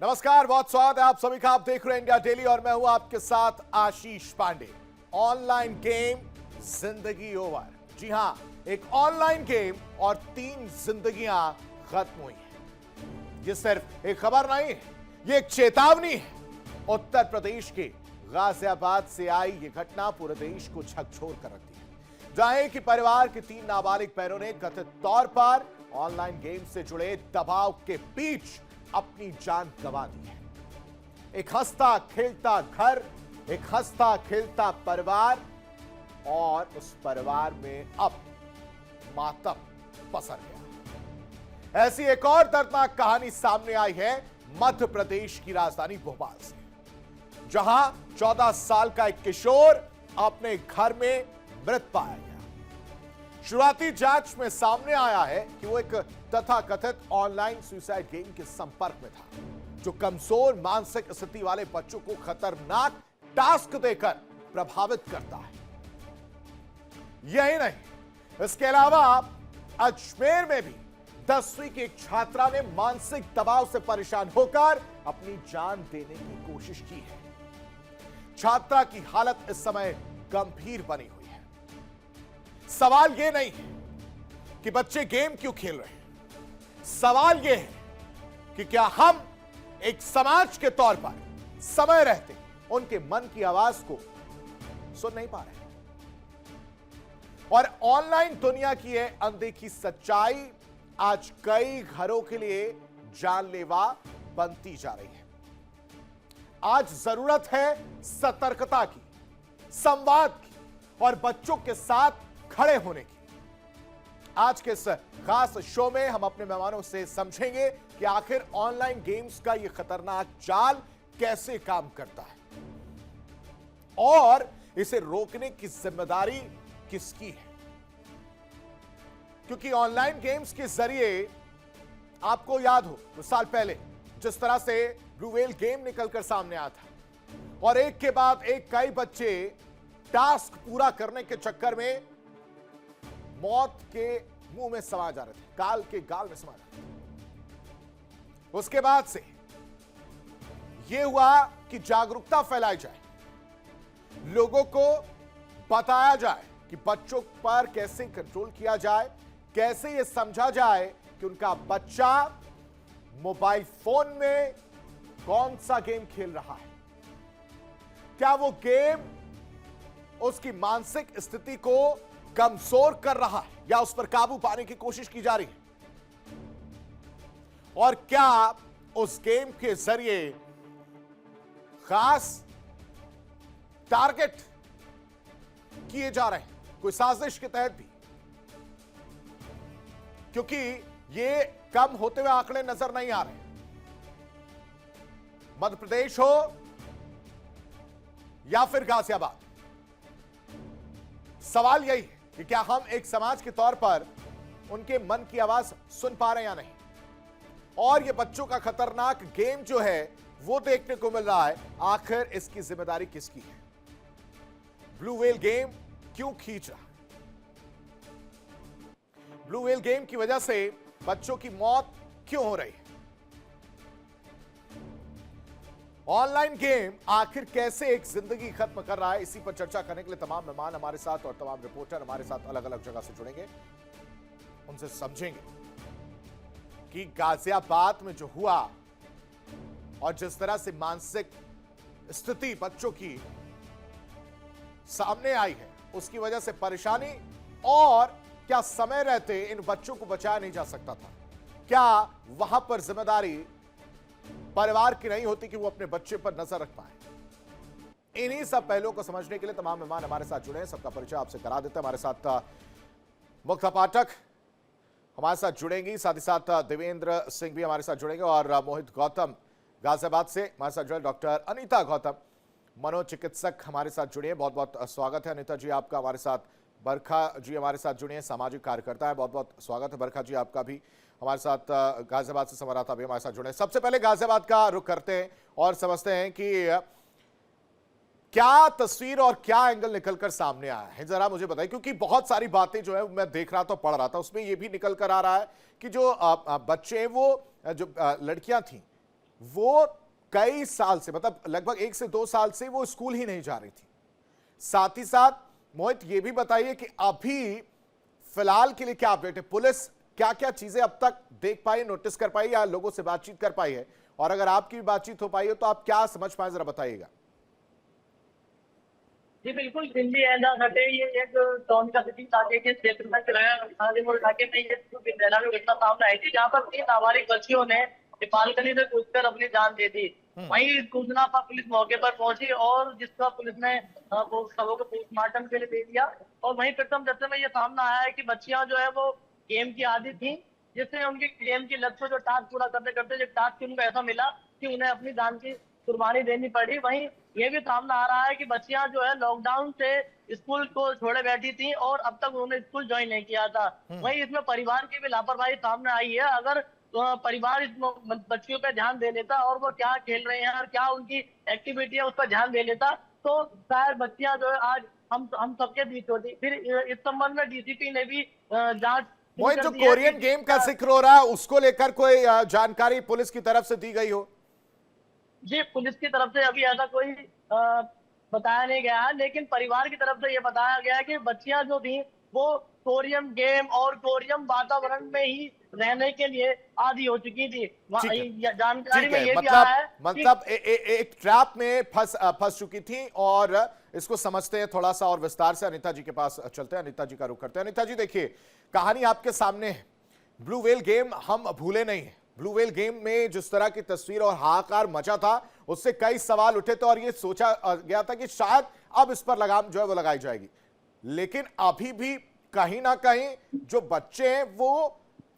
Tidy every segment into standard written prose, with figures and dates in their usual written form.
नमस्कार, बहुत स्वागत है आप सभी का। आप देख रहे हैं इंडिया डेली और मैं हूं आपके साथ आशीष पांडे। ऑनलाइन गेम जिंदगी ओवर। जी हां, एक ऑनलाइन गेम और 3 जिंदगियां खत्म हुई हैं। ये सिर्फ एक खबर नहीं है, ये एक चेतावनी है। उत्तर प्रदेश के गाजियाबाद से आई ये घटना पूरे देश को झकझोर कर रखती है, जहां एक ही परिवार के 3 नाबालिग पैरों ने कथित तौर पर ऑनलाइन गेम से जुड़े दबाव के बीच अपनी जान गंवा दी है। एक हंसता खेलता घर, एक हंसता खेलता परिवार, और उस परिवार में अब मातम पसर गया। ऐसी एक और दर्दनाक कहानी सामने आई है मध्य प्रदेश की राजधानी भोपाल से, जहां 14 साल का एक किशोर अपने घर में मृत पाया गया। शुरुआती जांच में सामने आया है कि वो एक तथाकथित ऑनलाइन सुसाइड गेम के संपर्क में था, जो कमजोर मानसिक स्थिति वाले बच्चों को खतरनाक टास्क देकर प्रभावित करता है। यही नहीं, इसके अलावा अजमेर में भी 10वीं की एक छात्रा ने मानसिक दबाव से परेशान होकर अपनी जान देने की कोशिश की है। छात्रा की हालत इस समय गंभीर बनी हुई है। सवाल यह नहीं है कि बच्चे गेम क्यों खेल रहे हैं, सवाल यह है कि क्या हम एक समाज के तौर पर समय रहते उनके मन की आवाज को सुन नहीं पा रहे। और ऑनलाइन दुनिया की यह अनदेखी सच्चाई आज कई घरों के लिए जानलेवा बनती जा रही है। आज जरूरत है सतर्कता की, संवाद की और बच्चों के साथ खड़े होने की। आज के इस खास शो में हम अपने मेहमानों से समझेंगे कि आखिर ऑनलाइन गेम्स का यह खतरनाक जाल कैसे काम करता है और इसे रोकने की जिम्मेदारी किसकी है। क्योंकि ऑनलाइन गेम्स के जरिए आपको याद हो कुछ साल पहले जिस तरह से ब्लू व्हेल गेम निकलकर सामने आया था और एक के बाद एक कई बच्चे टास्क पूरा करने के चक्कर में मौत के मुंह में समा जा रहे थे, गाल के गाल में समा जा रहे थे। उसके बाद से यह हुआ कि जागरूकता फैलाई जाए, लोगों को बताया जाए कि बच्चों पर कैसे कंट्रोल किया जाए, कैसे यह समझा जाए कि उनका बच्चा मोबाइल फोन में कौन सा गेम खेल रहा है। क्या वो गेम उसकी मानसिक स्थिति को कमजोर कर रहा है या उस पर काबू पाने की कोशिश की जा रही है, और क्या उस गेम के जरिए खास टारगेट किए जा रहे हैं कोई साजिश के तहत भी। क्योंकि ये कम होते हुए आंकड़े नजर नहीं आ रहे। मध्य प्रदेश हो या फिर गाजियाबाद, सवाल यही है कि क्या हम एक समाज के तौर पर उनके मन की आवाज सुन पा रहे हैं या नहीं। और ये बच्चों का खतरनाक गेम जो है वो देखने को मिल रहा है, आखिर इसकी जिम्मेदारी किसकी है। ब्लू व्हेल गेम क्यों खींच रहा है, ब्लू व्हेल गेम की वजह से बच्चों की मौत क्यों हो रही है, ऑनलाइन गेम आखिर कैसे एक जिंदगी खत्म कर रहा है। इसी पर चर्चा करने के लिए तमाम मेहमान हमारे साथ और तमाम रिपोर्टर हमारे साथ अलग अलग जगह से जुड़ेंगे। उनसे समझेंगे कि गाजियाबाद में जो हुआ और जिस तरह से मानसिक स्थिति बच्चों की सामने आई है, उसकी वजह से परेशानी, और क्या समय रहते इन बच्चों को बचाया नहीं जा सकता था। क्या वहां पर जिम्मेदारी परिवार की नहीं होती कि वो अपने बच्चे पर नजर रख पाए। इन्हीं सब पहलुओं को समझने के लिए तमाम मेहमान हमारे साथ जुड़े हैं। सबका परिचय आपसे करा देते हैं। हमारे साथ मुक्ता पाठक हमारे साथ जुड़ेंगी, साथ ही साथ देवेंद्र सिंह भी हमारे साथ जुड़ेंगे और मोहित गौतम गाजियाबाद से हमारे साथ जुड़े डॉक्टर अनीता गौतम मनोचिकित्सक हमारे साथ जुड़े हैं। बहुत बहुत स्वागत है अनीता जी आपका हमारे साथ। बरखा जी हमारे साथ जुड़े हैं, सामाजिक कार्यकर्ता है, बहुत बहुत स्वागत है बरखा जी आपका भी हमारे साथ। गाजियाबाद से संवाददाता भी हमारे साथ जुड़े हैं। सबसे पहले गाजियाबाद का रुख करते हैं और समझते हैं कि क्या तस्वीर और क्या एंगल निकलकर सामने आया है, जरा मुझे बताइए। क्योंकि बहुत सारी बातें जो है मैं देख रहा था, पढ़ रहा था, उसमें यह भी निकल कर आ रहा है कि जो बच्चे वो जो लड़कियां थी वो कई साल से, मतलब लगभग 1 से 2 साल से वो स्कूल ही नहीं जा रही थी। साथ ही साथ मोहित ये भी बताइए कि अभी फिलहाल के लिए क्या अपडेट है, पुलिस क्या क्या चीजें अब तक देख पाई, नोटिस कर पाई या लोगों से बातचीत कर पाई है, और अगर आपकी भी बातचीत हो पाई है तो आप क्या समझ पाए, जरा बताइएगा। जी बिल्कुल, दिल्ली एना घटे ये एक टाउन का सिटी इलाके के क्षेत्र में चलाया हाजीपुर इलाके में ये विद्यालय में घटना सामने आई थी, जहाँ पर 3 नाबालिग बच्चियों ने बालकनी से कूदकर अपनी जान दे दी। वहीं सूचना पर पुलिस मौके पर पहुंची और जिसका पुलिस ने वो शवों को पोस्टमार्टम के लिए दे दिया। और वहीं प्रथम दृष्टया में ये सामने आया है कि बच्चियां जो है वो गेम की आदी थी, जिससे उनकी गेम की लत को जो टास्क पूरा करते करते जब टास्क उनको ऐसा मिला कि उन्हें अपनी जान की कुर्बानी देनी पड़ी। वहीं ये भी सामने आ रहा है कि बच्चियां जो है लॉकडाउन से स्कूल को छोड़े बैठी थी और अब तक उन्होंने स्कूल ज्वाइन नहीं किया था। वहीं इसमें परिवार की भी लापरवाही सामने आई है। अगर परिवार इस बच्चियों पर ध्यान दे लेता और वो क्या खेल रहे हैं और क्या उनकी एक्टिविटी है उस पर ध्यान दे लेता तो शायद बच्चियां जो है आज हम सबके बीच होती। फिर इस संबंध में डीसीपी ने भी जांच मोहित, जो कोरियन गेम का जिक्र हो रहा है उसको लेकर कोई जानकारी पुलिस की तरफ से दी गई हो? जी पुलिस की तरफ से अभी ऐसा कोई बताया नहीं गया है, लेकिन परिवार की तरफ से ये बताया गया है कि बच्चियां जो थी वो कोरियन गेम और कोरियन वातावरण में ही रहने के लिए आदी हो चुकी थी। जानकारी में ये भी आया है मतलब एक ट्रैप में फंस चुकी थी। और इसको समझते हैं थोड़ा सा और विस्तार से, अनीता जी के पास चलते हैं, अनीता जी का रुख करते हैं। अनीता जी देखिए, कहानी आपके सामने है। ब्लू व्हेल गेम हम भूले नहीं है। ब्लू व्हेल गेम में जिस तरह की तस्वीर और हाहाकार मचा था, उससे कई सवाल उठे थे और ये सोचा गया था कि शायद अब इस पर लगाम जो है वो लगाई जाएगी। लेकिन अभी भी कहीं ना कहीं जो बच्चे हैं वो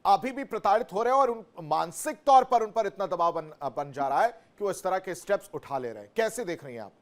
अभी भी प्रताड़ित हो रहे हैं और मानसिक तौर पर उन पर इतना दबाव बन जा रहा है कि वो इस तरह के स्टेप्स उठा ले रहे हैं। कैसे देख रही हैं आप?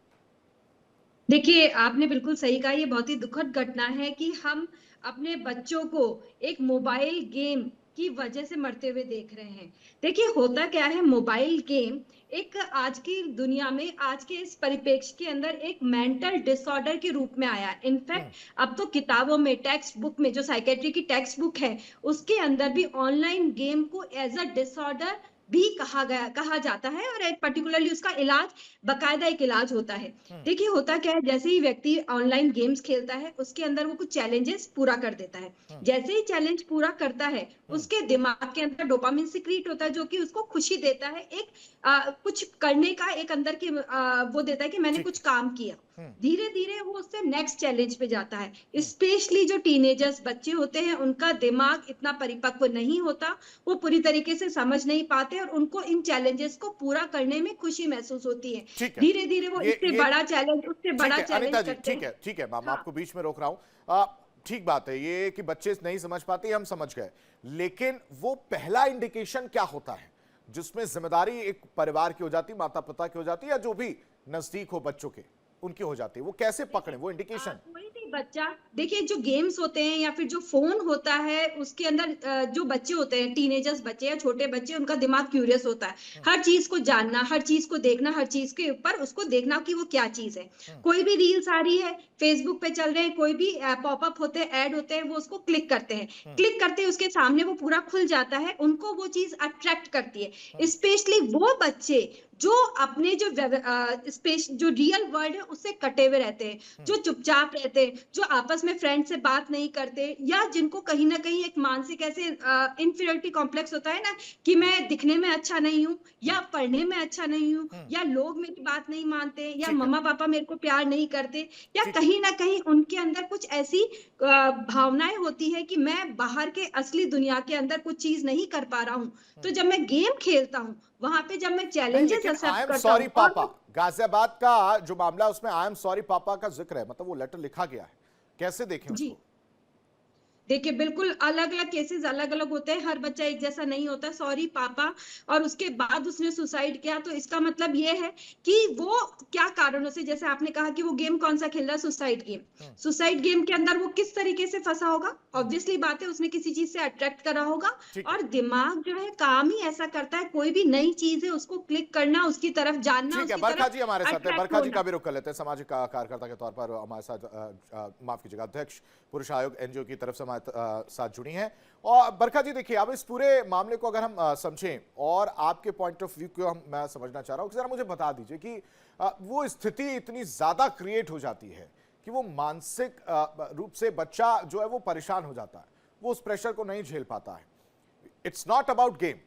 देखिए, आपने बिल्कुल सही कहा। ये बहुत ही दुखद घटना है कि हम अपने बच्चों को एक मोबाइल गेम की वजह से मरते हुए देख रहे हैं। देखिए, होता क्या है, मोबाइल गेम एक आज की दुनिया में, आज के इस परिप्रेक्ष्य के अंदर एक मेंटल डिसऑर्डर के रूप में आया। इनफैक्ट अब तो किताबों में, टेक्स्ट बुक में, जो साइकेट्री की टेक्स्ट बुक है, उसके अंदर भी ऑनलाइन गेम को एज अ डिसऑर्डर भी कहा जाता है और एक पर्टिकुलरली उसका इलाज, बाकायदा एक इलाज होता है। देखिए, होता क्या है, जैसे ही व्यक्ति ऑनलाइन गेम्स खेलता है उसके अंदर वो कुछ चैलेंजेस पूरा कर देता है। जैसे ही चैलेंज पूरा करता है उसके दिमाग के अंदर डोपामिन सिक्रीट होता है, जो कि उसको खुशी देता है, एक कुछ करने का एक अंदर की वो देता है कि मैंने कुछ काम किया। धीरे धीरे वो उससे नेक्स्ट चैलेंज पे जाता है। स्पेशली जो टीनेजर्स बच्चे होते हैं, उनका दिमाग इतना परिपक्व नहीं होता, वो पूरी तरीके से समझ नहीं पाते और उनको इन चैलेंजेस को पूरा करने में खुशी महसूस होती है। धीरे धीरे वो इससे बड़ा चैलेंज, उससे बड़ा चैलेंज करते हैं। ठीक है मैम, आपको बीच में रोक रहा हूं। ठीक बात है ये कि बच्चे नहीं समझ पाते, हम समझ गए। लेकिन वो पहला इंडिकेशन क्या होता है जिसमें जिम्मेदारी एक परिवार की हो जाती, माता पिता की हो जाती, या जो भी नजदीक हो बच्चों के उनकी हो जाती है? वो कैसे पकड़े वो इंडिकेशन? कोई भी बच्चा, देखिए, जो गेम्स होते हैं या फिर जो फोन होता है उसके अंदर जो बच्चे होते हैं, टीनेजर्स बच्चे या छोटे बच्चे, उनका दिमाग क्यूरियस होता है। हर चीज को जानना, हर चीज को देखना, हर चीज के ऊपर उसको देखना कि वो क्या चीज है। कोई भी रील्स आ रही है, फेसबुक पे चल रहे हैं, कोई भी पॉपअप होते हैं, ऐड होते हैं, वो उसको क्लिक करते हैं। क्लिक करते हैं, उसके सामने वो पूरा खुल जाता है, उनको वो चीज अट्रैक्ट करती है। स्पेशली वो बच्चे जो अपने जो रियल वर्ल्ड है उससे कटे हुए रहते हैं, जो चुपचाप रहते हैं, जो आपस में फ्रेंड से बात नहीं करते, या जिनको कहीं ना कहीं एक मानसिक ऐसे इंफीरियरिटी कॉम्प्लेक्स होता है ना, कि मैं दिखने में अच्छा नहीं हूँ, या पढ़ने में अच्छा नहीं हूँ, या लोग मेरी बात नहीं मानते, या मम्मा पापा मेरे को प्यार नहीं करते, या कहीं ना कहीं उनके अंदर कुछ ऐसी भावनाएं होती है कि मैं बाहर के असली दुनिया के अंदर कुछ चीज नहीं कर पा रहा हूँ। तो जब मैं गेम खेलता हूँ, वहां पे जब मैं चैलेंजेस एक्सेप्ट करता हूं, पापा, गाजियाबाद का जो मामला है उसमें आई एम सॉरी पापा का जिक्र है, मतलब वो लेटर लिखा गया है, कैसे देखें उसको? देखिए, बिल्कुल अलग अलग केसेस अलग अलग होते हैं, हर बच्चा एक जैसा नहीं होता। सॉरी पापा, और उसके बाद उसने सुसाइड किया, तो इसका मतलब ये है कि वो क्या कारणों से, जैसे आपने कहा कि वो गेम कौन सा खेल रहा है, सुसाइड गेम। सुसाइड गेम के अंदर वो किस तरीके से फंसा होगा? ऑब्वियसली बात है, उसने किसी चीज से अट्रैक्ट करा होगा। और दिमाग जो है काम ही ऐसा करता है, कोई भी नई चीज है उसको क्लिक करना, उसकी तरफ जानना। ठीक है, बरखा जी हमारे साथ है, बरखा जी का भी रुख कर लेते हैं। सामाजिक कार्यकर्ता के तौर पर हमारे साथ, माफ कीजिएगा, अध्यक्ष पुरुष आयोग एनजीओ की तरफ से हमारे साथ जुड़ी हैं। और बरखा जी देखिए, अब इस पूरे मामले को अगर हम समझें और आपके पॉइंट ऑफ व्यू को मैं समझना चाह रहा हूँ, जरा मुझे बता दीजिए कि वो स्थिति इतनी ज्यादा क्रिएट हो जाती है कि वो मानसिक रूप से बच्चा जो है वो परेशान हो जाता है, वो उस प्रेशर को नहीं झेल पाता है। इट्स नॉट अबाउट गेम,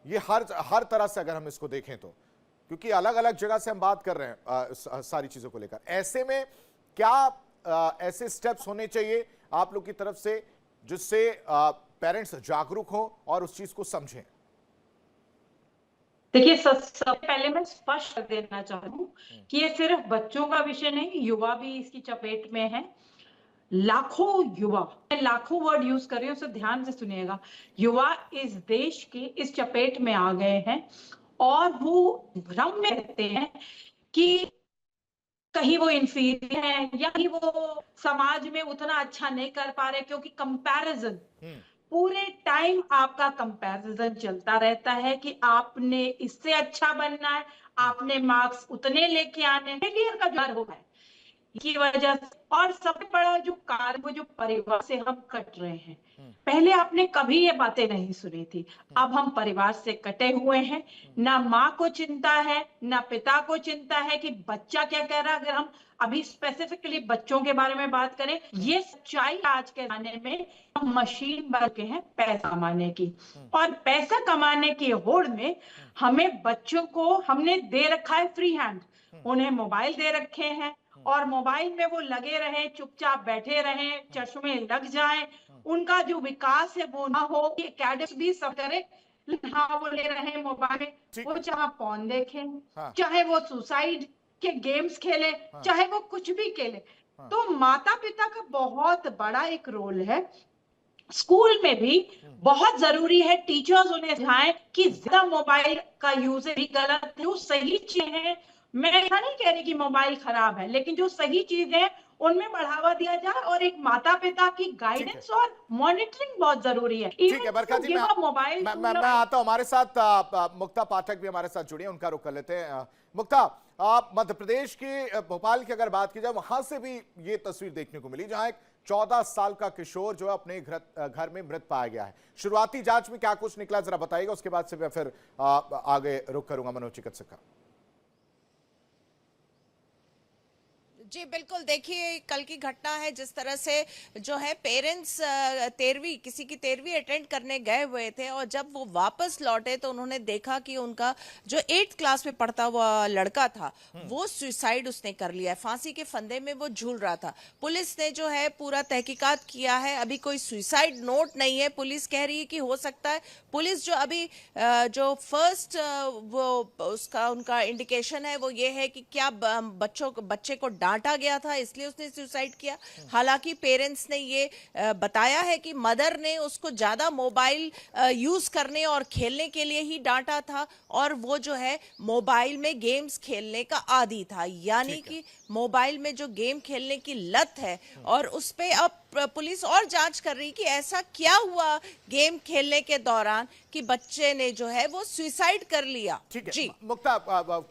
ये हर तरह से अगर हम इसको देखें तो, क्योंकि अलग अलग जगह से हम बात कर रहे हैं सारी चीजों को लेकर। ऐसे में क्या ऐसे स्टेप्स होने चाहिए आप लोग की तरफ से जिससे पेरेंट्स जागरूक हो और उस चीज को समझें? देखिए, सबसे पहले मैं स्पष्ट कर देना चाहती हूँ कि ये सिर्फ बच्चों का विषय नहीं, युवा भी इसकी चपेट में है। लाखों युवा, मैं लाखों वर्ड यूज कर रही हूँ, उसे ध्यान से सुनिएगा। युवा इस देश के इस चपेट में आ गए हैं और वो भ्रम में रहते हैं कि कहीं वो इंफीरियर है या कहीं वो समाज में उतना अच्छा नहीं कर पा रहे, क्योंकि कंपैरिजन पूरे टाइम आपका कंपैरिजन चलता रहता है कि आपने इससे अच्छा बनना है, आपने मार्क्स उतने लेके आने हैं, फेलियर का डर हो है की वजह से। और सबसे बड़ा जो कारण, वो जो परिवार से हम कट रहे हैं। पहले आपने कभी ये बातें नहीं सुनी थी, अब हम परिवार से कटे हुए हैं। ना माँ को चिंता है, ना पिता को चिंता है कि बच्चा क्या कह रहा है। अगर हम अभी स्पेसिफिकली बच्चों के बारे में बात करें, ये सच्चाई आज के जमाने में हम मशीन बन के हैं पैसा कमाने की, और पैसा कमाने की होड़ में हमें बच्चों को हमने दे रखा है फ्री हैंड। उन्हें मोबाइल दे रखे हैं और मोबाइल में वो लगे रहे, चुपचाप बैठे रहे, चश्मे लग जाएं, उनका जो विकास है वो ना हो। एकेडमिक्स भी सब करे, हाँ वो ले रहे हैं मोबाइल में, वो चाहे पॉर्न देखें, चाहे वो सुसाइड के गेम्स खेले, चाहे वो कुछ भी खेले। तो माता पिता का बहुत बड़ा एक रोल है। स्कूल में भी बहुत जरूरी है, टीचर्स उन्हें समझाएं कि ज्यादा मोबाइल का यूज भी गलत, जो सही चीजें हैं, मैं ऐसा नहीं कह रही कि मोबाइल खराब है, लेकिन जो सही चीज है उनमें बढ़ावा दिया जाए, और एक माता पिता की गाइडेंस और मॉनिटरिंग बहुत जरूरी है। ठीक है बरखा जी, मोबाइल मैं आता हूं। हमारे साथ मुक्ता पाठक भी हमारे साथ जुड़ी है, उनका रुख कर लेते हैं। मुक्ता, आप मध्य प्रदेश के भोपाल की अगर बात की जाए, वहां से भी ये तस्वीर देखने को मिली जहां एक 14 साल का किशोर जो है अपने घर में मृत पाया गया है। शुरुआती जांच में क्या कुछ निकला जरा बताइएगा, उसके बाद से मैं फिर आगे रुख करूंगा मनोचिकित्सक का। जी बिल्कुल, देखिए कल की घटना है, जिस तरह से जो है पेरेंट्स किसी की 13वीं अटेंड करने गए हुए थे और जब वो वापस लौटे तो उन्होंने देखा कि उनका जो 8th क्लास में पढ़ता हुआ लड़का था वो सुसाइड उसने कर लिया है, फांसी के फंदे में वो झूल रहा था। पुलिस ने जो है पूरा तहकीकात किया है, अभी कोई सुसाइड नोट नहीं है। पुलिस कह रही है कि हो सकता है, पुलिस जो अभी जो फर्स्ट वो उनका इंडिकेशन है वो ये है कि क्या बच्चे को डांटा गया था इसलिए उसने सुसाइड किया। हालांकि पेरेंट्स ने ये बताया है कि मदर ने उसको ज्यादा मोबाइल यूज करने और खेलने के लिए ही डांटा था, और वो जो है मोबाइल में गेम्स खेलने का आदी था, यानी कि मोबाइल में जो गेम खेलने की लत है, और उस पे अब पुलिस और जांच कर रही कि ऐसा क्या हुआ गेम खेलने के दौरान कि बच्चे ने जो है वो सुसाइड कर लिया। ठीक है जी मुक्ता,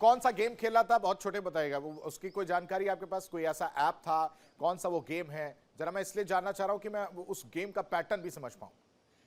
कौन सा गेम खेला था, बहुत छोटे बताइएगा, उसकी कोई जानकारी आपके पास, कोई ऐसा ऐप था, कौन सा वो गेम है, जरा मैं इसलिए जानना चाह रहा हूं कि मैं उस गेम का पैटर्न भी समझ पाऊं।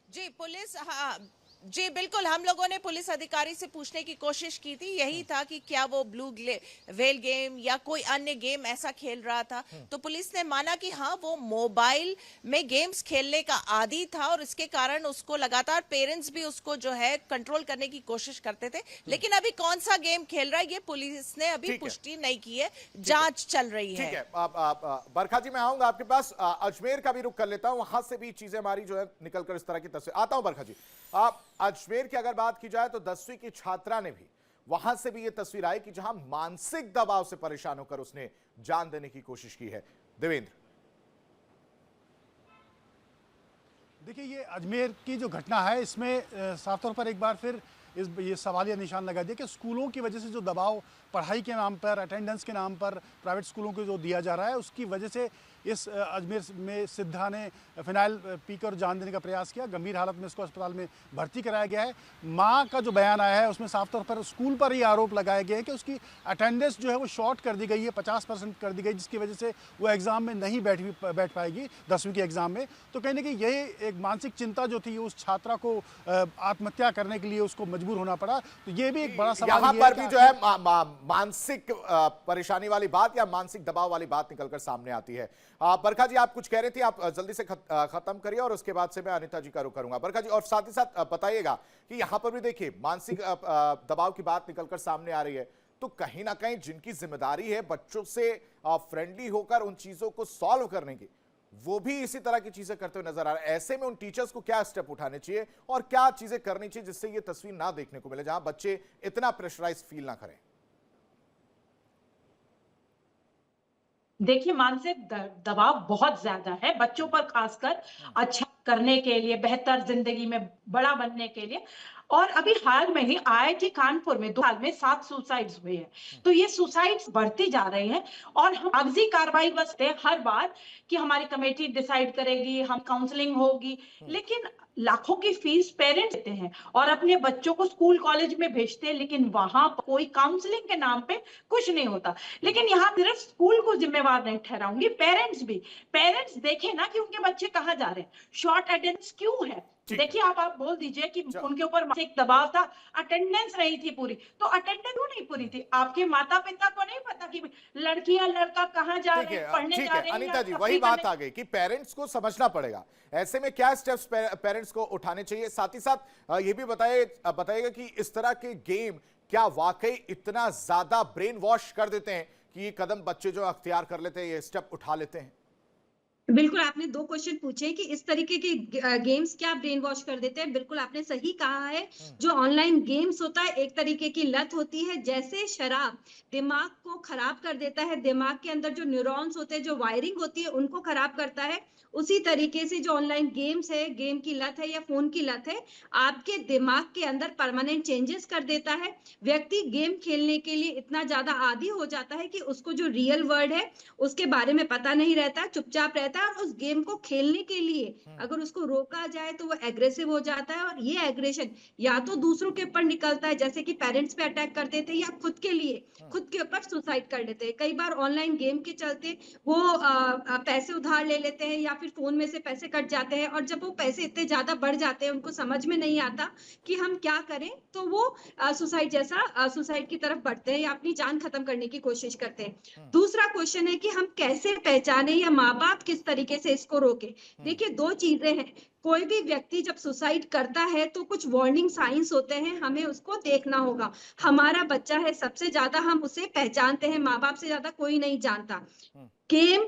जी पुलिस, हाँ जी बिल्कुल, हम लोगों ने पुलिस अधिकारी से पूछने की कोशिश की थी, यही था कि क्या वो ब्लू व्हेल गेम या कोई अन्य गेम ऐसा खेल रहा था। तो पुलिस ने माना कि हाँ वो मोबाइल में गेम्स खेलने का आदी था और इसके कारण उसको लगातार पेरेंट्स भी उसको जो है कंट्रोल करने की कोशिश करते थे। लेकिन अभी कौन सा गेम खेल रहा है ये पुलिस ने अभी पुष्टि नहीं की है, जांच चल रही है। ठीक है बरखा जी, मैं आऊंगा आपके पास, अजमेर का भी रुख कर लेता हूं, वहां से भी चीजें हमारी जो है निकलकर इस तरह की तस्वीर। आता हूं बरखा जी, आप अजमेर की अगर बात की जाए तो 10वीं की छात्रा ने भी, वहां से भी यह तस्वीर आई कि जहां मानसिक दबाव से परेशान होकर उसने जान देने की कोशिश की है। देवेंद्र, देखिए ये अजमेर की जो घटना है इसमें साफ तौर पर एक बार फिर ये सवालिया निशान लगा दिया कि स्कूलों की वजह से जो दबाव पढ़ाई के नाम पर, अटेंडेंस के नाम पर प्राइवेट स्कूलों को जो दिया जा रहा है, उसकी वजह से इस अजमेर में सिद्धा ने फिनाइल पीकर और जान देने का प्रयास किया। गंभीर हालत में इसको अस्पताल में भर्ती कराया गया है। माँ का जो बयान आया है उसमें साफ तौर पर स्कूल पर ही आरोप लगाया गया है कि उसकी अटेंडेंस जो है वो शॉर्ट कर दी गई है, 50% कर दी गई, जिसकी वजह से वो एग्ज़ाम में नहीं बैठ पाएगी 10वीं के एग्ज़ाम में। तो कहीं ना कहीं यही एक मानसिक चिंता जो थी उस छात्रा को आत्महत्या करने के लिए उसको मजबूर होना पड़ा। तो ये भी एक बड़ा सवाल यहाँ पर भी जो है मानसिक परेशानी वाली बात या मानसिक दबाव वाली बात निकलकर सामने आती है। बरखा जी, आप कुछ कह रहे थे, आप जल्दी से खत्म करिए और उसके बाद से मैं अनीता जी का रुख करूंगा। बरखा जी, और साथ ही साथ बताइएगा कि यहाँ पर भी देखिए मानसिक दबाव की बात निकलकर सामने आ रही है, तो कहीं ना कहीं जिनकी जिम्मेदारी है बच्चों से फ्रेंडली होकर उन चीजों को सॉल्व करने की, वो भी इसी तरह की चीजें करते हुए नजर आ रहे हैं। ऐसे में उन टीचर्स को क्या स्टेप उठाने चाहिए और क्या चीजें करनी चाहिए जिससे ये तस्वीर ना देखने को मिले, जहां बच्चे इतना प्रेशराइज फील ना करें? देखिए, मानसिक दबाव बहुत ज्यादा है बच्चों पर, खासकर अच्छा करने के लिए, बेहतर जिंदगी में बड़ा बनने के लिए। और अभी हाल में ही IIT कानपुर में 2 साल में 7 सुसाइड्स हुए हैं। तो ये सुसाइड्स बढ़ती जा रही हैं और हम कागजी कार्रवाई बसते हैं हर बार कि हमारी कमेटी डिसाइड करेगी, हम काउंसलिंग होगी, लेकिन लाखों की फीस पेरेंट्स देते हैं और अपने बच्चों को स्कूल कॉलेज में भेजते हैं, लेकिन वहां कोई काउंसलिंग के नाम पे कुछ नहीं होता। लेकिन यहाँ सिर्फ स्कूल को जिम्मेवार नहीं ठहराऊंगी, पेरेंट्स भी। पेरेंट्स देखें ना कि उनके बच्चे कहाँ जा रहे हैं, शॉर्ट अटेंडेंस क्यों है। देखिए, आप बोल दीजिए कि उनके ऊपर मानसिक दबाव था, अटेंडेंस नहीं थी पूरी, तो अटेंडेंस क्यों नहीं पूरी थी? आपके माता पिता को नहीं पता कि लड़कियां लड़का कहाँ जा रहे हैं, पढ़ने जा रहे हैं? अनीता जी, वही बात आ गई कि पेरेंट्स को समझना पड़ेगा। ऐसे में क्या स्टेप्स पेरेंट्स को उठाने चाहिए? साथ ही साथ ये भी बताइएगा कि इस तरह के गेम क्या वाकई इतना ज्यादा ब्रेन वॉश कर देते हैं कि ये कदम बच्चे जो अख्तियार कर लेते हैं, ये स्टेप उठा लेते हैं? बिल्कुल, आपने 2 क्वेश्चन पूछे कि इस तरीके के गेम्स क्या ब्रेन वॉश कर देते हैं। बिल्कुल आपने सही कहा है। जो ऑनलाइन गेम्स होता है एक तरीके की लत होती है। जैसे शराब दिमाग को खराब कर देता है, दिमाग के अंदर जो न्यूरॉन्स होते हैं, जो वायरिंग होती है, उनको खराब करता है, उसी तरीके से जो ऑनलाइन गेम्स है, गेम की लत है या फोन की लत है, आपके दिमाग के अंदर परमानेंट चेंजेस कर देता है। व्यक्ति गेम खेलने के लिए इतना ज्यादा आदी हो जाता है कि उसको जो रियल वर्ल्ड है उसके बारे में पता नहीं रहता, चुपचाप रहता है। और उस गेम को खेलने के लिए अगर उसको रोका जाए तो वो एग्रेसिव हो जाता है, और ये एग्रेशन या तो दूसरों के ऊपर निकलता है, जैसे कि पेरेंट्स पे अटैक कर देते हैं, या खुद के लिए खुद के ऊपर सुसाइड कर लेते हैं। कई बार ऑनलाइन गेम के चलते वो पैसे उधार ले लेते हैं या फिर फोन में से पैसे कट जाते हैं, और जब वो पैसे इतने ज्यादा बढ़ जाते हैं, उनको समझ में नहीं आता कि हम क्या करें, तो वो सुसाइड की तरफ बढ़ते हैं या अपनी जान खत्म करने की कोशिश करते हैं। दूसरा क्वेश्चन है कि हम कैसे पहचाने या माँ बाप किस तरीके से इसको रोके। देखिए, 2 चीजें हैं। कोई भी व्यक्ति जब सुसाइड करता है तो कुछ वार्निंग साइंस होते हैं, हमें उसको देखना होगा। हमारा बच्चा है, सबसे ज्यादा हम उसे पहचानते हैं, माँ बाप से ज्यादा कोई नहीं जानता। गेम,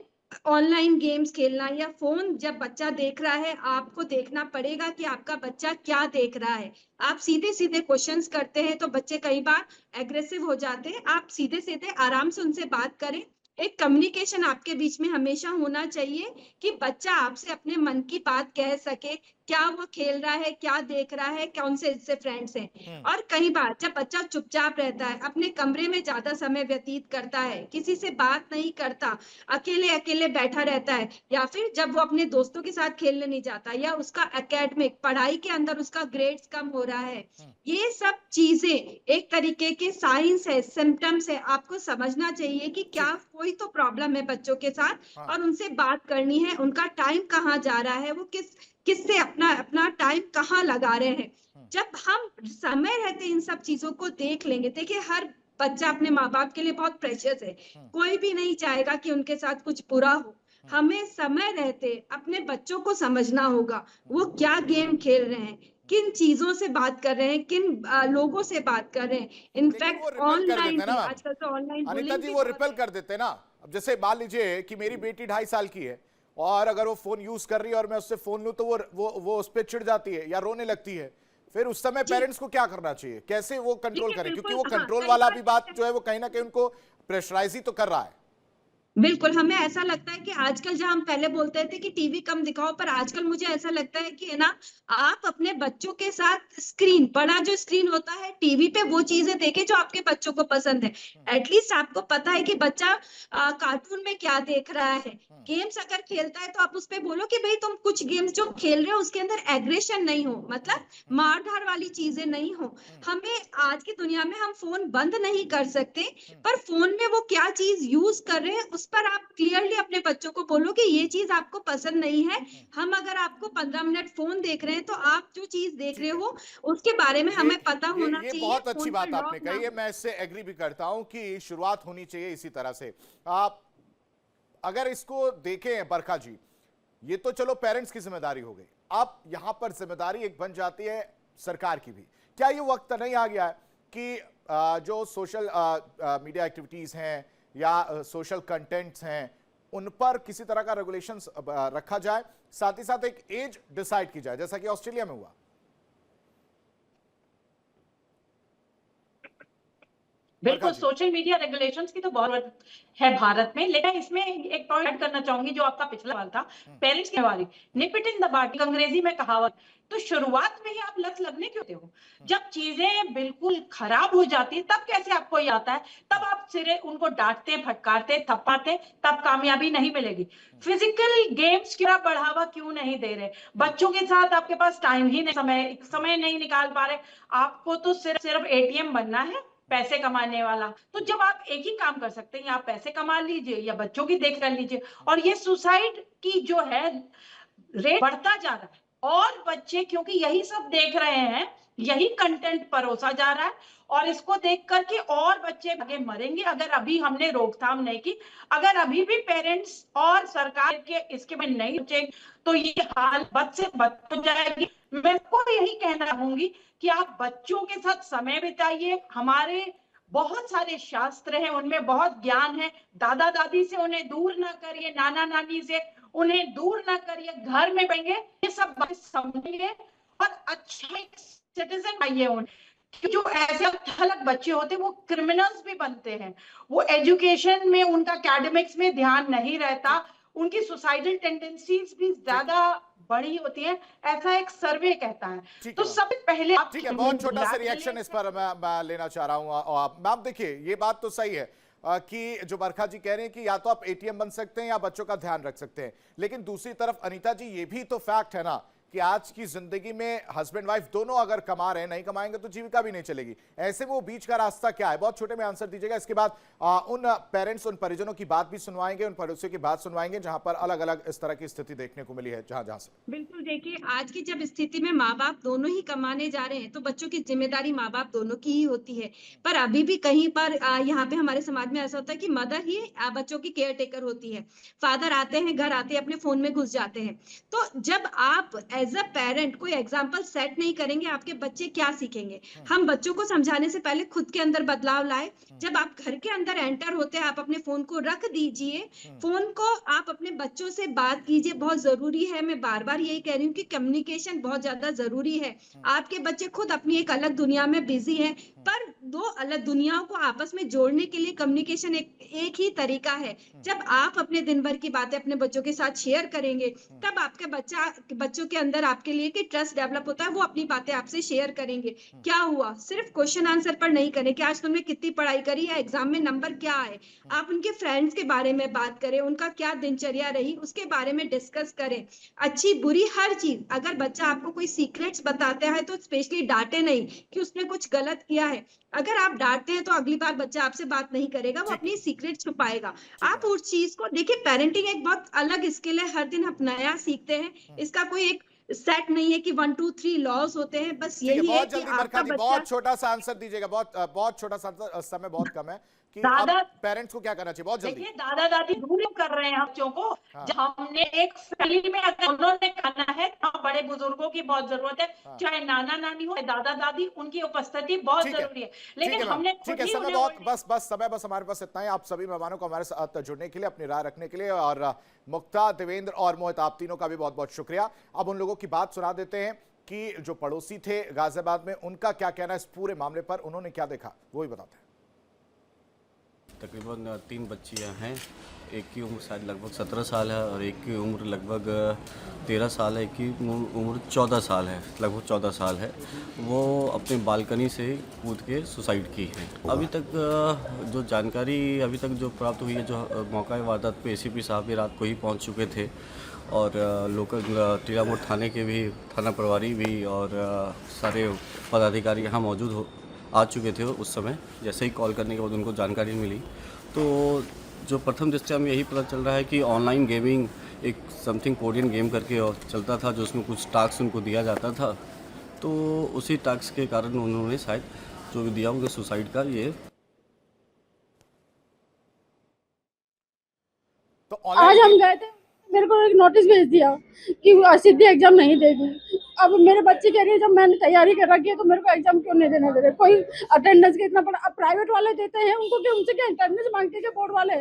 ऑनलाइन गेम्स खेलना या फोन जब बच्चा देख रहा है, आपको देखना पड़ेगा कि आपका बच्चा क्या देख रहा है। आप सीधे सीधे क्वेश्चंस करते हैं तो बच्चे कई बार एग्रेसिव हो जाते हैं। आप सीधे सीधे आराम से उनसे बात करें। एक कम्युनिकेशन आपके बीच में हमेशा होना चाहिए कि बच्चा आपसे अपने मन की बात कह सके, क्या वो खेल रहा है, क्या देख रहा है, कौन से इससे फ्रेंड्स हैं। और कई बार जब बच्चा चुपचाप रहता है, अपने कमरे में ज्यादा समय व्यतीत करता है, किसी से बात नहीं करता, अकेले अकेले बैठा रहता है, या फिर जब वो अपने दोस्तों के साथ खेलने नहीं जाता, या उसका एकेडमिक पढ़ाई के अंदर उसका ग्रेड्स कम हो रहा है, ये सब चीजें एक तरीके के साइंस है, सिम्टम्स है। आपको समझना चाहिए कि क्या कोई तो प्रॉब्लम है बच्चों के साथ, और उनसे बात करनी है। उनका टाइम कहाँ जा रहा है, वो किससे अपना टाइम कहाँ लगा रहे हैं। जब हम समय रहते इन सब चीजों को देख लेंगे, देखिए हर बच्चा अपने माँ बाप के लिए बहुत प्रेशियस है, कोई भी नहीं चाहेगा कि उनके साथ कुछ बुरा हो। हमें समय रहते अपने बच्चों को समझना होगा, वो क्या गेम खेल रहे हैं, किन चीजों से बात कर रहे हैं, किन लोगों से बात कर रहे हैं। इनफैक्ट ऑनलाइन, आजकल तो ऑनलाइन अनीता जी, वो रिपेल कर देते हैं ना। अब जैसे मान लीजिए कि मेरी बेटी 2.5 साल की है और अगर वो फोन यूज कर रही है और मैं उससे फोन लूं तो वो उस पर चिढ़ जाती है या रोने लगती है। फिर उस समय पेरेंट्स को क्या करना चाहिए, कैसे वो कंट्रोल करें? क्योंकि वो कंट्रोल वाला भी बात जो है वो कहीं ना कहीं उनको प्रेशराइज ही तो कर रहा है। बिल्कुल, हमें ऐसा लगता है कि आजकल जहाँ हम पहले बोलते थे कि टीवी कम दिखाओ, पर आजकल मुझे ऐसा लगता है कि है ना, आप अपने बच्चों के साथ स्क्रीन, बड़ा जो स्क्रीन होता है टीवी पे, वो चीज़ें देखें जो आपके बच्चों को पसंद है। एटलीस्ट आपको पता है कि बच्चा कार्टून में क्या देख रहा है। गेम्स अगर खेलता है तो आप उस पे बोलो कि भई तुम कुछ गेम्स जो खेल रहे हो उसके अंदर एग्रेशन नहीं हो, मतलब मार-धार वाली चीज़ें नहीं हो। हमें आज की दुनिया में हम फ़ोन बंद नहीं कर सकते, पर फ़ोन में वो क्या चीज़ यूज़ कर रहे हैं, उस पर आप क्लियरली अपने बच्चों को बोलो कि ये चीज़ आपको पसंद नहीं है। हम अगर आपको 15 मिनट फ़ोन देख रहे हैं, तो आप जो चीज़ देख रहे ठीक है। हो, उसके बारे में ये हमें पता होना ये चाहिए, बहुत अच्छी फ़ोन पर बात आपने लॉक ना कही है, हो। मैं इससे एग्री भी करता हूं कि शुरुआत होनी चाहिए इसी तरह से। आप अगर इसको देखें बरखा जी, ये तो चलो पेरेंट्स की जिम्मेदारी हो गई, अब यहां पर जिम्मेदारी एक बन जाती है सरकार की भी। क्या ये वक्त नहीं आ गया है कि जो सोशल मीडिया एक्टिविटीज हैं या सोशल कंटेंट्स हैं, उन पर किसी तरह का रेगुलेशंस रखा जाए, साथ ही साथ एक एज डिसाइड की जाए, जैसा कि ऑस्ट्रेलिया में हुआ? बिल्कुल, जी। सोशल मीडिया रेगुलेशंस की तो बहुत है भारत में, लेकिन इसमें एक पॉइंट ऐड करना चाहूंगी जो आपका पिछला सवाल था, पेरेंट्स की जिम्मेवारी। निप इट इन द बड, अंग्रेजी में कहावत। तो शुरुआत में ही आप लत लगने क्यों देते हो? जब चीजें बिल्कुल खराब हो जाती है तब कैसे आपको ये आता है? तब आप सिरे उनको डांटते, फटकारते, थप्पाते, तब कामयाबी नहीं मिलेगी। फिजिकल गेम्स की बढ़ावा क्यों नहीं दे रहे? बच्चों के साथ आपके पास टाइम ही नहीं, समय नहीं निकाल पा रहे। आपको तो सिर्फ एटीएम बनना है, पैसे कमाने वाला। तो जब आप एक ही काम कर सकते हैं, आप पैसे कमा लीजिए या बच्चों की देख कर लीजिए। और ये सुसाइड की जो है रेट बढ़ता जा रहा है, और बच्चे क्योंकि यही सब देख रहे हैं, यही कंटेंट परोसा जा रहा है, और इसको देख करके और बच्चे आगे मरेंगे अगर अभी हमने रोकथाम नहीं की। अगर अभी भी पेरेंट्स और सरकार के इसके में नहीं सोचे तो ये हाल बद से बद हो जाएगी। मैं को यही कहना चाहूंगी कि आप बच्चों के साथ समय बिताइए। हमारे बहुत सारे शास्त्र हैं, उनमें बहुत ज्ञान है। दादा दादी से उन्हें दूर ना करिए, नाना नानी से उन्हें दूर ना करिए, घर में रहेंगे, ये सब बातें समझेंगे और अच्छा एक सिटीजन आइए। उन्हें जो ऐसे अलग बच्चे होते हैं वो क्रिमिनल्स भी बनते हैं। वो एजुकेशन में उनका एकेडमिक्स में ध्यान नहीं रहता, उनकी सुसाइडल टेंडेंसीज भी ज्यादा बड़ी होती है, ऐसा एक सर्वे कहता है। ठीक तो है सबसे पहले आप ठीक है, बहुत छोटा सा रिएक्शन इस पर मैं लेना चाह रहा हूं। और मैम देखिए, ये बात तो सही है कि जो बरखा जी कह रहे हैं कि या तो आप एटीएम बन सकते हैं या बच्चों का ध्यान रख सकते हैं, लेकिन दूसरी तरफ अनीता जी, ये भी तो फैक्ट है ना कि आज की जिंदगी में हस्बैंड वाइफ दोनों अगर कमा रहे हैं, नहीं कमाएंगे तो जीविका भी नहीं चलेगी। ऐसे में वो बीच का रास्ता क्या है? बहुत छोटे में आंसर दीजिएगा। इसके बाद उन पेरेंट्स, उन परिजनों की बात भी सुनवाएंगे, उन पड़ोसियों की बात सुनवाएंगे जहां पर अलग अलग इस तरह की स्थिति देखने को मिली है जहां जहां से। बिल्कुल, देखिए आज की जब स्थिति में माँ-बाप दोनों ही कमाने जा रहे हैं, तो बच्चों की ज़िम्मेदारी माँ-बाप दोनों की ही होती है। पर अभी भी कहीं पर यहाँ पे हमारे समाज में ऐसा होता है कि मदर ही बच्चों की केयर टेकर होती है। फादर आते हैं, घर आते हैं, अपने फ़ोन में घुस जाते हैं। तो जब आप एज़ अ पेरेंट कोई एग्ज़ाम्पल सेट नहीं करेंगे, आपके बच्चे क्या सीखेंगे? हम बच्चों को समझाने से पहले खुद के अंदर बदलाव लाएँ। जब आप घर के अंदर एंटर होते हैं, आप अपने फ़ोन को रख दीजिए। फ़ोन को आप अपने बच्चों से बात कीजिए, बहुत ज़रूरी है। मैं बार-बार यही कह रही हूँ कि कम्युनिकेशन बहुत ज़्यादा ज़रूरी है। आपके बच्चे खुद अपनी एक अलग दुनिया में बिज़ी हैं, पर 2 अलग दुनियाओं को आपस में जोड़ने के लिए कम्युनिकेशन एक ही तरीका है। जब आप अपने दिन भर की बातें अपने बच्चों के साथ शेयर करेंगे, तब आपका बच्चों के अंदर आपके लिए कि ट्रस्ट डेवलप होता है, वो अपनी बातें आपसे शेयर करेंगे। क्या हुआ? सिर्फ क्वेश्चन आंसर पर नहीं करें कि आज तुमने कितनी पढ़ाई करी या एग्ज़ाम में नंबर क्या आए? आप उनके फ्रेंड्स के बारे में बात करें, उनका क्या दिनचर्या रही, उसके बारे में डिस्कस करें। अच्छी बुरी हर चीज़, अगर बच्चा आपको कोई सीक्रेट्स बताता है तो स्पेशली डाँटे नहीं कि उसने कुछ गलत किया है। अगर आप डाँटते हैं तो अगली बार बच्चा आपसे बात नहीं करेगा, वो ठीक है अपनी सीक्रेट छुपाएगा। ठीक आप है उस चीज़ को देखिए, पेरेंटिंग एक बहुत अलग स्किल है, हर दिन आप नया सीखते हैं। इसका कोई एक सेट नहीं है कि 1 2 3 लॉज़ होते हैं, बस ठीक है, यही है बहुत कि जल्दी बरखा आपका जी, बच्चा बहुत छोटा सा आंसर दीजिएगा। बहुत छोटा सा आंसर, समय बहुत कम है कि अब दादा पेरेंट्स को क्या करना चाहिए, बहुत जल्दी। देखिए, दादा दादी दूर कर रहे हैं बच्चों को। हाँ जब हमने एक फैमिली में अगर उन्होंने खाना है तो बड़े बुजुर्गों की बहुत जरूरत है, हाँ चाहे नाना नानी हो, दादा दादी, उनकी उपस्थिति बहुत ठीक है जरूरी है। ठीक लेकिन है मैम, हमने ठीक खुद है। ही समय उन्हें बहुत, बस समय बस हमारे पास इतना ही। आप सभी मेहमानों को हमारे साथ जुड़ने के लिए, अपनी राय रखने के लिए, और मुक्ता, देवेंद्र और मोहित, आप तीनों का भी बहुत बहुत शुक्रिया। अब उन लोगों की बात सुना देते हैं कि जो पड़ोसी थे गाजियाबाद में, उनका क्या कहना है इस पूरे मामले पर, उन्होंने क्या देखा वो भी बताते हैं। तकरीबन 3 बच्चियां हैं। एक की उम्र शायद लगभग 17 साल है और एक की उम्र लगभग 13 साल है, एक की उम्र 14 साल है, लगभग 14 साल है। वो अपने बालकनी से कूद के सुसाइड की है। अभी तक जो जानकारी अभी तक जो प्राप्त हुई है, जो मौका वारदात पे एसीपी साहब भी रात को ही पहुंच चुके थे और लोकल टीलामोड़ थाने के भी थाना प्रभारी भी और सारे पदाधिकारी यहाँ मौजूद आ चुके थे उस समय। जैसे ही कॉल करने के बाद उनको जानकारी मिली तो जो प्रथम दृष्टया में यही पता चल रहा है कि ऑनलाइन गेमिंग एक समथिंग कोरियन गेम करके और चलता था, जो उसमें कुछ टास्क उनको दिया जाता था। तो उसी टास्क के कारण उन्होंने शायद जो भी दिया उनको सुसाइड का ये तो आज हम गए थे, मेरे को एक नोटिस भेज दिया कि सिद्धि एग्जाम नहीं देगी। अब मेरे बच्चे कह रही है जब मैंने तैयारी कर रखी है तो मेरे को एग्जाम क्यों नहीं देने दे रहे। कोई अटेंडेंस का इतना बड़ा, अब प्राइवेट वाले देते हैं उनको क्या, उनसे क्या अटेंडेंस मांगते हैं बोर्ड वाले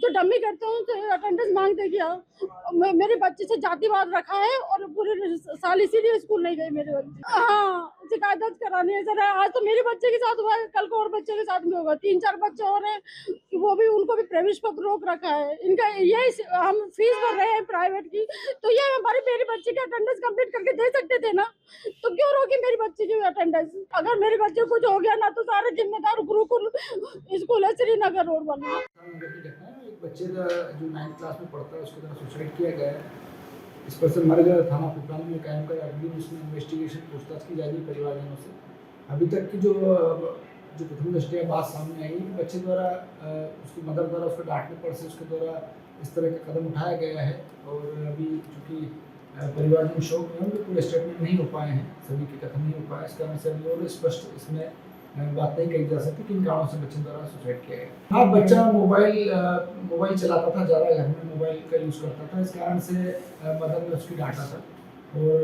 जो डमी करते हैं उनसे अटेंडेंस मांगते क्या। मेरे बच्चे से जातिवाद रखा है और पूरे साल इसीलिए स्कूल नहीं गए मेरे बच्चे। हाँ, शिकायत दर्ज करानी है सर। आज तो मेरे बच्चे के साथ हुआ है, कल को और बच्चे के साथ भी होगा। 3-4 बच्चे और हैं, वो भी उनको भी प्रवेश पत्र रोक रखा है। इनका ये हम फीस भर रहे हैं प्राइवेट की, तो ये मेरे बच्चे की अटेंडेंस कंप्लीट करके दे सकते थे ना, तो क्यों रोकी मेरी बच्ची की अटेंडेंस। अगर मेरे बच्चे को कुछ हो गया ना तो सारे जिम्मेदार गुरुकुल स्कूल है श्रीनगर रोड वाले। एक बच्चे का जो 9th क्लास में पढ़ता है उसके द्वारा सुसाइड किया गया है। इस पर से मर गया थाना पिपराली में कायम कर अगली उसमें इन्वेस्टिगेशन पूछताछ की जाएगी परिवारजनों से। अभी तक की जो प्रथम दृष्टया बात सामने आई कि बच्चे द्वारा उसकी मदर द्वारा उसको डांटने पर से उसके द्वारा इस तरह का कदम उठाया गया है। और अभी चूँकि परिवारजन शोक में उनके पूरे स्टेटमेंट नहीं हो पाए हैं, सभी के कथन नहीं हो पाए, इस कारण से अभी और स्पष्ट इसमें बात नहीं कही जा सकती किन कारणों से बच्चे द्वारा सुसाइड किया गया। हाँ, बच्चा मोबाइल चलाता था, ज़्यादा घर में मोबाइल का यूज़ करता था, इस कारण से मदर ने उसकी डांटा था और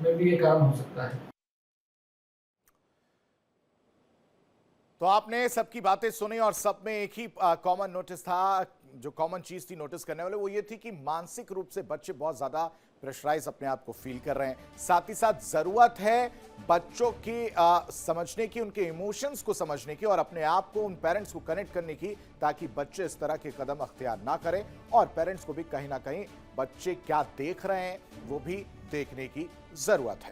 मे भी ये कारण हो सकता है। तो आपने सबकी बातें सुनी और सब में एक ही कॉमन नोटिस था, जो कॉमन चीज थी नोटिस करने वाले, वो ये थी कि मानसिक रूप से बच्चे बहुत ज्यादा प्रेशराइज अपने आप को फील कर रहे हैं। साथ ही साथ जरूरत है बच्चों की समझने की, उनके इमोशंस को समझने की और अपने आप को उन पेरेंट्स को कनेक्ट करने की, ताकि बच्चे इस तरह के कदम अख्तियार ना करें और पेरेंट्स को भी कहीं ना कहीं बच्चे क्या देख रहे हैं वो भी देखने की जरूरत है।